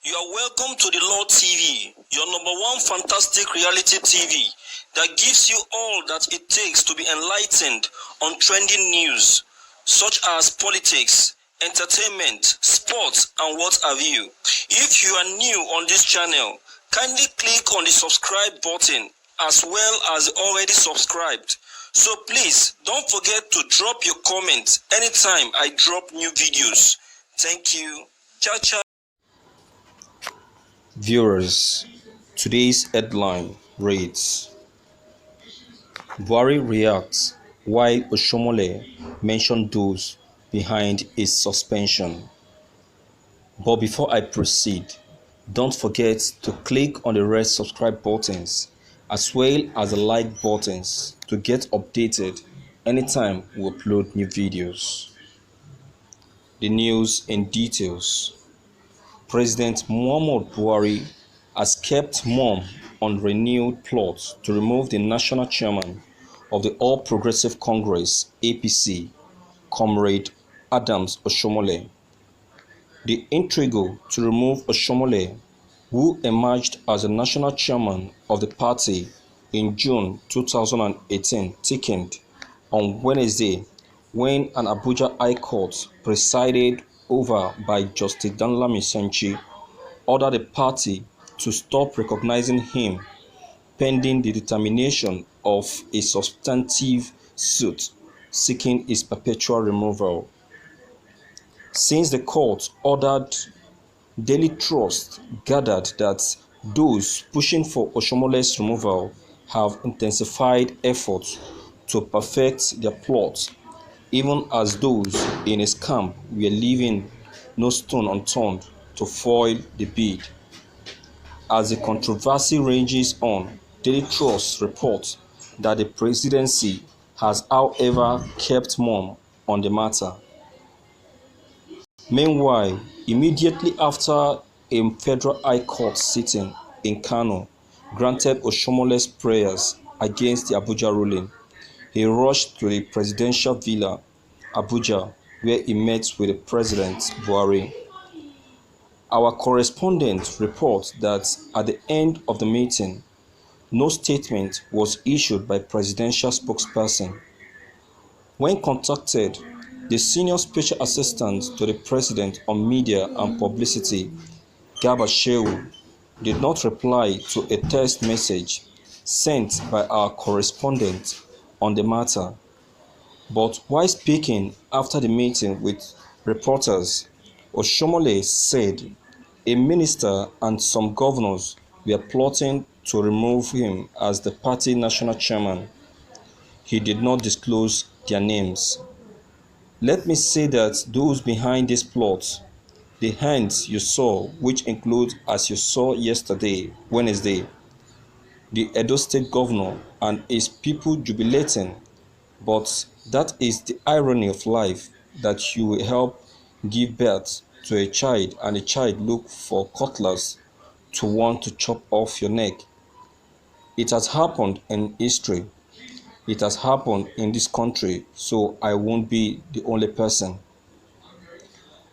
You are welcome to the Lord TV, your number one fantastic reality TV that gives you all that it takes to be enlightened on trending news such as politics, entertainment, sports, and what have you. If you are new on this channel, kindly click on the subscribe button as well as already subscribed. So please don't forget to drop your comments anytime I drop new videos. Thank you. Ciao, ciao. Viewers, today's headline reads: Buhari reacts while Oshiomole mentioned those behind his suspension. But before I proceed, don't forget to click on the red subscribe buttons as well as the like buttons to get updated anytime we upload new videos. The news in details. President Muhammadu Buhari has kept mum on renewed plot to remove the national chairman of the All Progressive Congress (APC), Comrade Adams Oshiomole. The intrigue to remove Oshiomole, who emerged as the national chairman of the party in June 2018, thickened on Wednesday when an Abuja High Court, presided over by Justice Danlami Senchi, ordered the party to stop recognizing him pending the determination of a substantive suit seeking his perpetual removal. Since the court ordered, Daily Trust gathered that those pushing for Oshiomole's removal have intensified efforts to perfect their plot, even as those in his camp were leaving no stone unturned to foil the bid. As the controversy rages on, Daily Trust reports that the presidency has, however, kept mum on the matter. Meanwhile, immediately after a federal high court sitting in Kano granted Oshiomole's prayers against the Abuja ruling, he rushed to the presidential villa, Abuja, where he met with President Buhari. Our correspondent reports that at the end of the meeting, no statement was issued by presidential spokesperson. When contacted, the senior special assistant to the president on media and publicity, Garba Shehu, did not reply to a text message sent by our correspondent on the matter. But while speaking after the meeting with reporters, Oshiomole said a minister and some governors were plotting to remove him as the party national chairman. He did not disclose their names. Let me say that those behind this plot, the hands you saw, which include, as you saw yesterday, Wednesday, the Edo State governor and his people jubilating, but that is the irony of life, that you will help give birth to a child and a child look for cutlass to want to chop off your neck. It has happened in history. It has happened in this country, so I won't be the only person.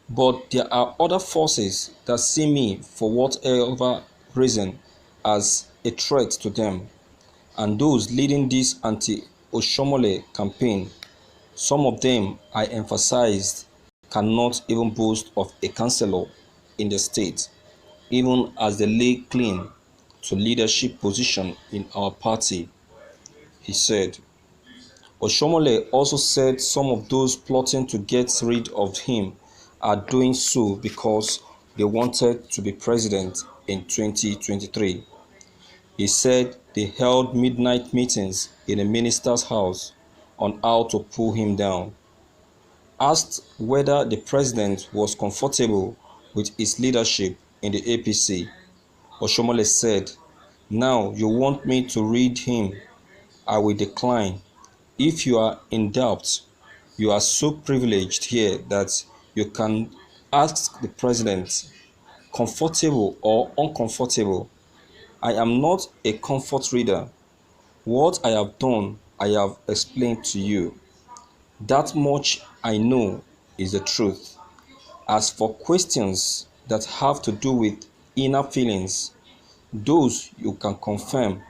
But there are other forces that see me, for whatever reason, as a threat to them, and those leading this anti-Oshiomole campaign, some of them, I emphasized, cannot even boast of a councillor in the state, even as they lay claim to leadership position in our party, he said. Oshiomole also said some of those plotting to get rid of him are doing so because they wanted to be president in 2023. He said they held midnight meetings in a minister's house on how to pull him down. Asked whether the president was comfortable with his leadership in the APC, Oshiomole said, "Now you want me to read him? I will decline. If you are in doubt, you are so privileged here that you can ask the president, comfortable or uncomfortable. I am not a comfort reader. What I have done, I have explained to you. That much I know is the truth. As for questions that have to do with inner feelings, those you can confirm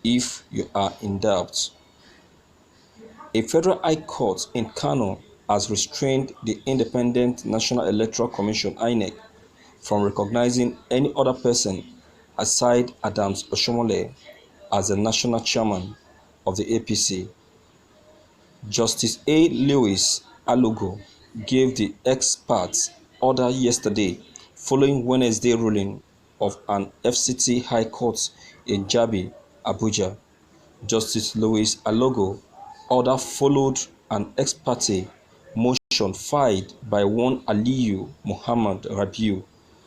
if you are in doubt. A federal high court in Kano has restrained the Independent National Electoral Commission (INEC) from recognizing any other person aside Adams Oshiomole as the national chairman of the APC. Justice A. Lewis Alogo gave the expert order yesterday following Wednesday ruling of an FCT High Court in Jabi, Abuja. Justice Louis Alogo order followed an ex parte motion filed by one Aliyu Muhammad Rabiu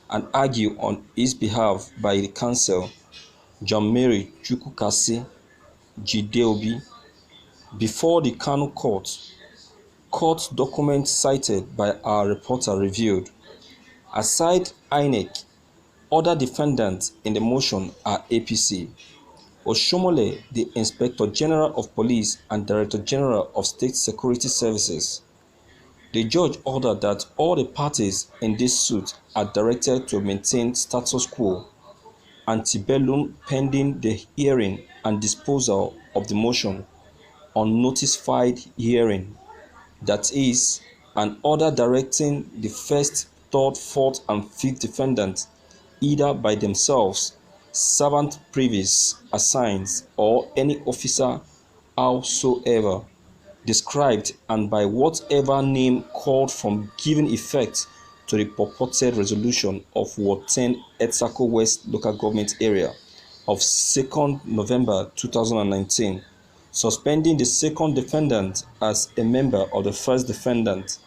and argued on his behalf by the counsel John Mary Chukwukasi Jideobi before the Kano court. Court documents cited by our reporter revealed, aside INEC, other defendants in the motion are APC. Oshiomole, the Inspector General of Police and Director General of State Security Services. The judge ordered that all the parties in this suit are directed to maintain status quo ante bellum pending the hearing and disposal of the motion on notified hearing, that is, an order directing the first, third, fourth, and fifth defendants, either by themselves, servant privies assigned, or any officer howsoever described and by whatever name called from giving effect to the purported resolution of Ward 10 Etsako West Local Government Area of 2nd November 2019, suspending the second defendant as a member of the first defendant,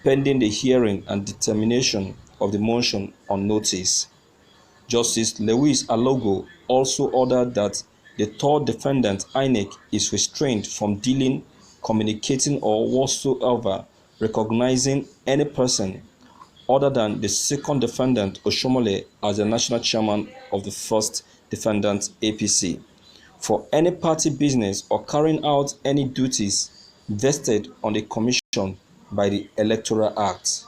pending the hearing and determination of the motion on notice. Justice Lewis Alogo also ordered that the third defendant, INEC, is restrained from dealing, communicating, or whatsoever recognizing any person other than the second defendant, Oshiomole, as the national chairman of the first defendant, APC, for any party business or carrying out any duties vested on the commission by the Electoral Act.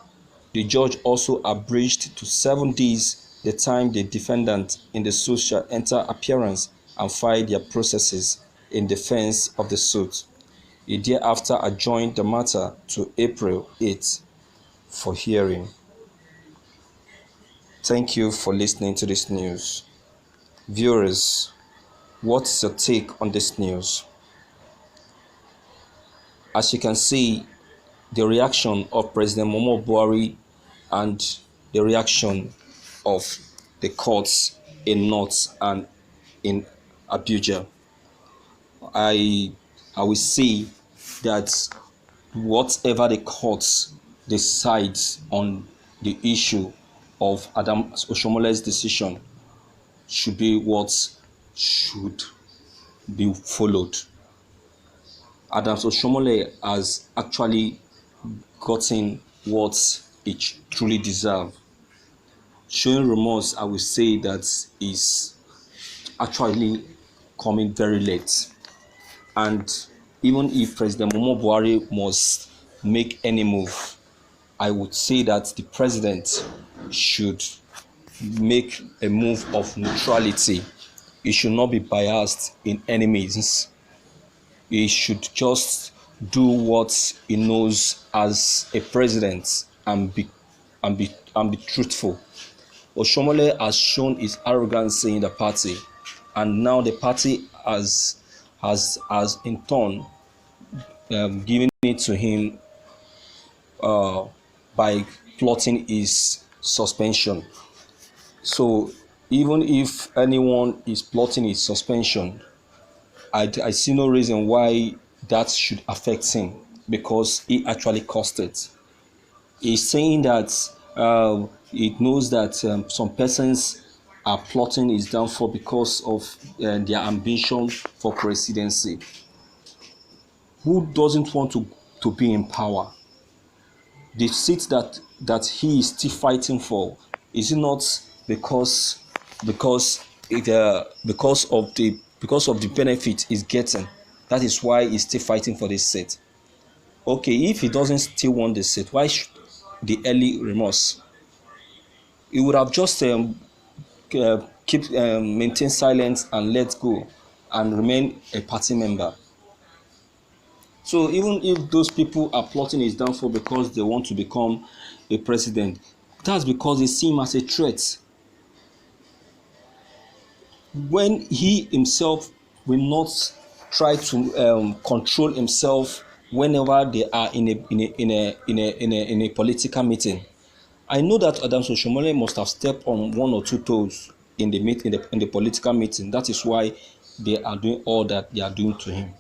The judge also abridged to 7 days the time the defendant in the suit shall enter appearance and file their processes in defense of the suit. He thereafter adjourned the matter to April 8 for hearing. Thank you for listening to this news. Viewers, what is your take on this news? As you can see, the reaction of President Buhari and the reaction of the courts in North and in Abuja. I will say that whatever the courts decide on the issue of Adam Oshiomole's decision should be what should be followed. Adams Oshiomole has actually gotten what he truly deserves. Showing remorse, I will say that is actually coming very late. And even if President Buhari must make any move, I would say that the president should make a move of neutrality. He should not be biased in any means. He should just do what he knows as a president and be truthful. Oshiomole has shown his arrogance in the party, and now the party has in turn given it to him by plotting his suspension. So even if anyone is plotting his suspension, I see no reason why that should affect him, because he actually caused it. He's saying that it knows that some persons are plotting his downfall because of their ambition for presidency. Who doesn't want to be in power? The seat that he is still fighting for, is it not because of the benefit he's getting? That is why he's still fighting for this seat. Okay, if he doesn't still want the seat, why should the early remorse? He would have just keep maintain silence and let go and remain a party member. So even if those people are plotting his downfall because they want to become a president, that's because they see him as a threat. When he himself will not try to control himself whenever they are in a political meeting. I know that Adams Oshiomole must have stepped on one or two toes in the in the political meeting. That is why they are doing all that they are doing to him.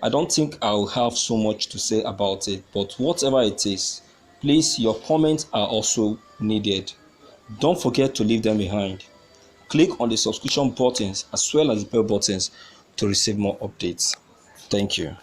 I don't think I'll have so much to say about it, but whatever it is, please, your comments are also needed. Don't forget to leave them behind. Click on the subscription buttons as well as the bell buttons to receive more updates. Thank you.